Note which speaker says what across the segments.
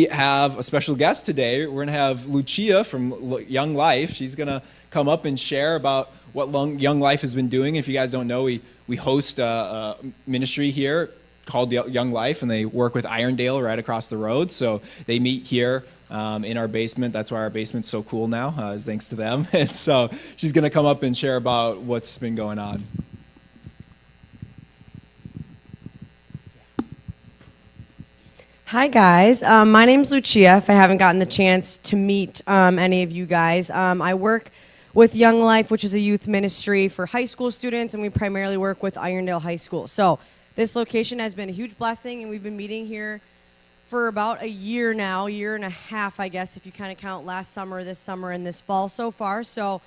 Speaker 1: We have a special guest today. We're going to have Lucia from Young Life. She's going to come up and share about what Young Life has been doing. If you guys don't know, we host a ministry here called Young Life, and they work with Irondale right across the road. So they meet here in our basement. That's why our basement's so cool now, is thanks to them. And so she's going to come up and share about what's been going on.
Speaker 2: Hi guys, my name's Lucia. If I haven't gotten the chance to meet any of you guys, I work with Young Life, which is a youth ministry for high school students, and we primarily work with Irondale High School. So this location has been a huge blessing, and we've been meeting here for about a year now, year and a half, I guess, if you kind of count last summer, this summer, and this fall so far. So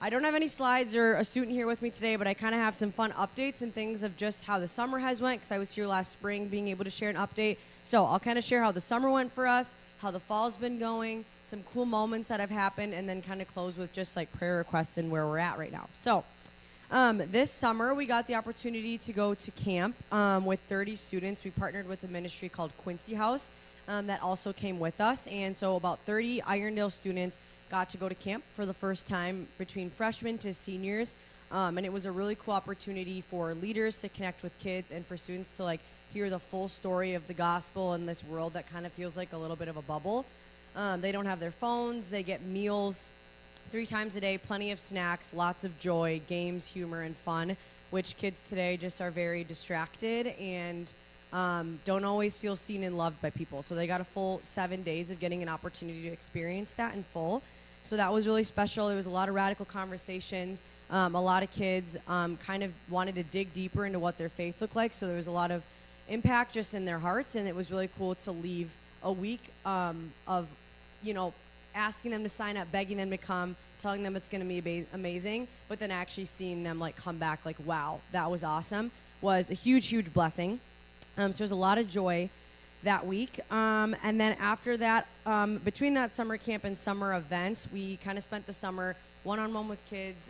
Speaker 2: I don't have any slides or a student here with me today, but I kind of have some fun updates and things of just how the summer has went, because I was here last spring being able to share an update. So I'll kind of share how the summer went for us, how the fall's been going, some cool moments that have happened, and then kind of close with just like prayer requests and where we're at right now. So this summer we got the opportunity to go to camp with 30 students. We partnered with a ministry called Quincy House that also came with us. And so about 30 Irondale students got to go to camp for the first time, between freshmen to seniors. And it was a really cool opportunity for leaders to connect with kids and for students to like hear the full story of the gospel in this world that kind of feels like a little bit of a bubble. They don't have their phones. They get meals 3 times a day, plenty of snacks, lots of joy, games, humor, and fun, which kids today just are very distracted and don't always feel seen and loved by people. So they got a full 7 days of getting an opportunity to experience that in full. So that was really special. There was a lot of radical conversations. A lot of kids kind of wanted to dig deeper into what their faith looked like. So there was a lot of impact just in their hearts, and it was really cool to leave a week of, asking them to sign up, begging them to come, telling them it's going to be amazing, but then actually seeing them like come back like, wow, that was awesome, was a huge, huge blessing. So there's a lot of joy that week. And then after that, between that summer camp and summer events, we kind of spent the summer one-on-one with kids,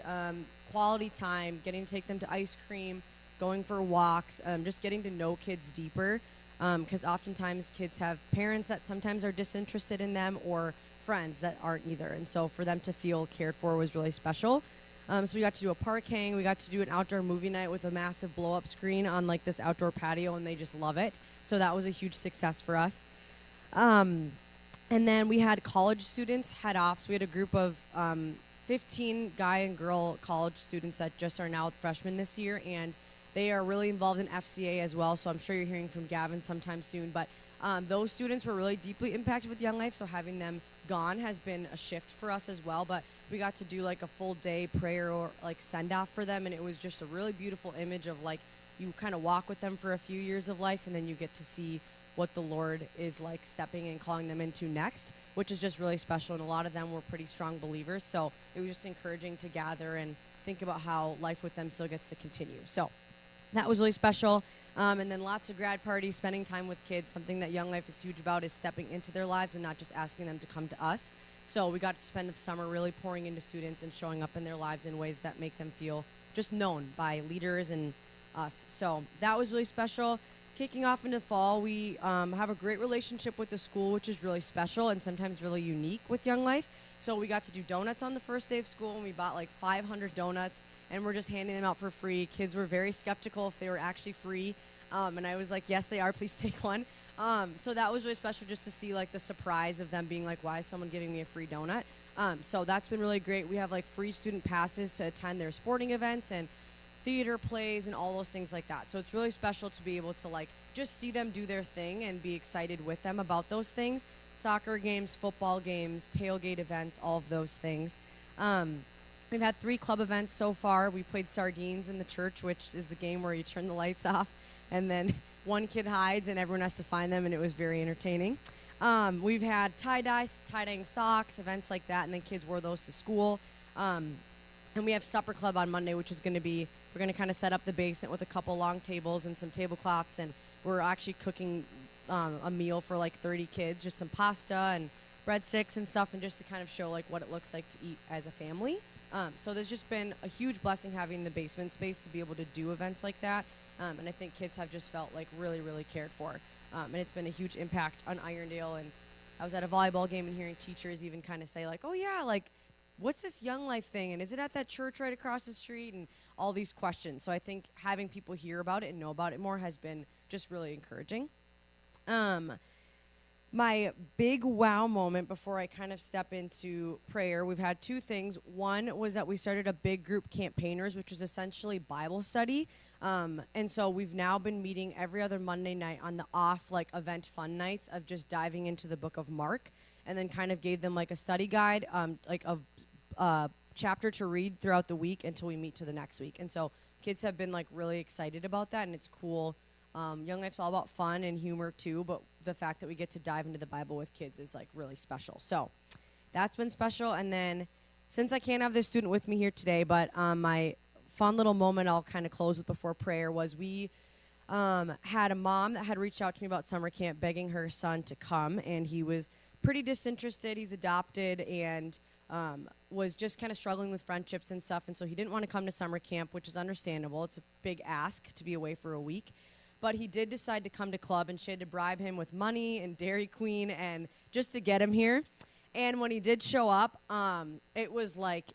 Speaker 2: quality time, getting to take them to ice cream, going for walks, just getting to know kids deeper, because oftentimes kids have parents that sometimes are disinterested in them or friends that aren't either. And so for them to feel cared for was really special. So we got to do a park hang. We got to do an outdoor movie night with a massive blow-up screen on like this outdoor patio, and they just love it. So that was a huge success for us. And then we had college students head off. So we had a group of 15 guy and girl college students that just are now freshmen this year, and they are really involved in FCA as well, so I'm sure you're hearing from Gavin sometime soon. But those students were really deeply impacted with Young Life, so having them gone has been a shift for us as well. But we got to do like a full day prayer or like send-off for them, and it was just a really beautiful image of like you kind of walk with them for a few years of life, and then you get to see what the Lord is like stepping and calling them into next, which is just really special. And a lot of them were pretty strong believers, so it was just encouraging to gather and think about how life with them still gets to continue. So that was really special. And then lots of grad parties, spending time with kids. Something that Young Life is huge about is stepping into their lives and not just asking them to come to us. So we got to spend the summer really pouring into students and showing up in their lives in ways that make them feel just known by leaders and us. So that was really special. Kicking off into fall, we have a great relationship with the school, which is really special and sometimes really unique with Young Life. So we got to do donuts on the first day of school, and we bought like 500 donuts, and we're just handing them out for free. Kids were very skeptical if they were actually free, and I was like, yes, they are, please take one. So that was really special just to see like the surprise of them being like, why is someone giving me a free donut? So that's been really great. We have like free student passes to attend their sporting events and theater plays and all those things like that. So it's really special to be able to like just see them do their thing and be excited with them about those things. Soccer games, football games, tailgate events, all of those things. We've had 3 club events so far. We played sardines in the church, which is the game where you turn the lights off and then one kid hides and everyone has to find them, and it was very entertaining. We've had tie-dyeing socks, events like that, and then kids wore those to school. And we have supper club on Monday, which is going to be, we're going to kind of set up the basement with a couple long tables and some tablecloths, and we're actually cooking a meal for like 30 kids, just some pasta and breadsticks and stuff, and just to kind of show like what it looks like to eat as a family. So there's just been a huge blessing having the basement space to be able to do events like that. And I think kids have just felt like really, really cared for. And it's been a huge impact on Irondale and I was at a volleyball game and hearing teachers even kind of say like, oh yeah, like what's this Young Life thing? And is it at that church right across the street? And all these questions. So I think having people hear about it and know about it more has been just really encouraging. My big wow moment before I kind of step into prayer, we've had two things. One was that we started a big group campaigners, which was essentially Bible study. And so we've now been meeting every other Monday night on the off like event fun nights of just diving into the book of Mark, and then kind of gave them like a study guide, like a chapter to read throughout the week until we meet to the next week. And so kids have been like really excited about that, and it's cool. Young Life's all about fun and humor too, but the fact that we get to dive into the Bible with kids is like really special. So that's been special. And then since I can't have this student with me here today, but my fun little moment I'll kind of close with before prayer was we had a mom that had reached out to me about summer camp begging her son to come, and he was pretty disinterested. He's adopted and was just kind of struggling with friendships and stuff, and so he didn't want to come to summer camp, which is understandable. It's a big ask to be away for a week. But he did decide to come to club, and she had to bribe him with money and Dairy Queen and just to get him here. And when he did show up, it was like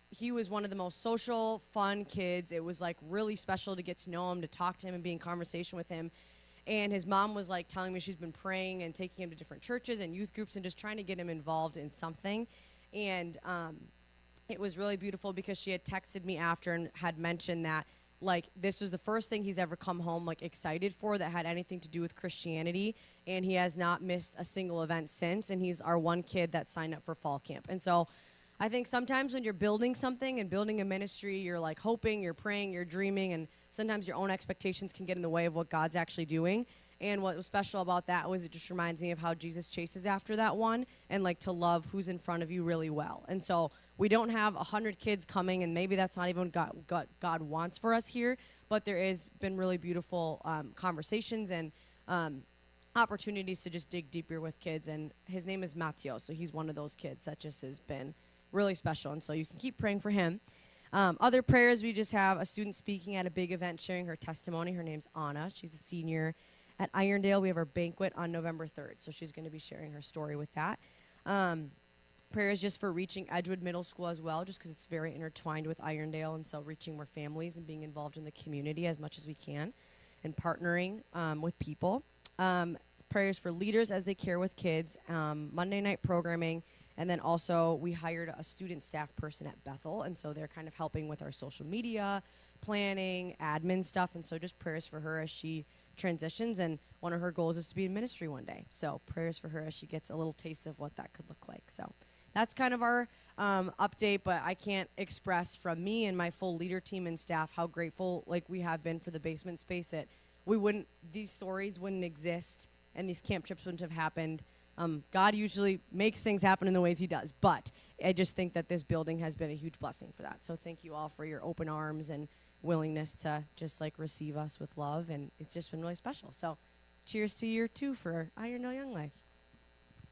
Speaker 2: he was one of the most social, fun kids. It was like really special to get to know him, to talk to him and be in conversation with him. And his mom was like telling me she's been praying and taking him to different churches and youth groups and just trying to get him involved in something. And it was really beautiful because she had texted me after and had mentioned that like this was the first thing he's ever come home like excited for that had anything to do with Christianity, and he has not missed a single event since, and he's our one kid that signed up for fall camp. And so I think sometimes when you're building something and building a ministry, you're like hoping, you're praying, you're dreaming, and sometimes your own expectations can get in the way of what God's actually doing. And what was special about that was it just reminds me of how Jesus chases after that one and like to love who's in front of you really well. And so we don't have 100 kids coming, and maybe that's not even what God wants for us here, but there has been really beautiful conversations and opportunities to just dig deeper with kids. And his name is Matteo, so he's one of those kids that just has been really special. And so you can keep praying for him. Other prayers, we just have a student speaking at a big event sharing her testimony. Her name's Anna. She's a senior at Irondale. We have our banquet on November 3rd, so she's going to be sharing her story with that. Prayers just for reaching Edgewood Middle School as well, just because it's very intertwined with Irondale, and so reaching more families and being involved in the community as much as we can and partnering with people. Prayers for leaders as they care with kids, Monday night programming, and then also we hired a student staff person at Bethel, and so they're kind of helping with our social media, planning, admin stuff, and so just prayers for her as she transitions, and one of her goals is to be in ministry one day. So prayers for her as she gets a little taste of what that could look like. So that's kind of our update, but I can't express from me and my full leader team and staff how grateful like we have been for the basement space. That these stories wouldn't exist and these camp trips wouldn't have happened. God usually makes things happen in the ways he does, but I just think that this building has been a huge blessing for that. So thank you all for your open arms and willingness to just like receive us with love, and it's just been really special. So cheers to year 2 for Irondale Young Life.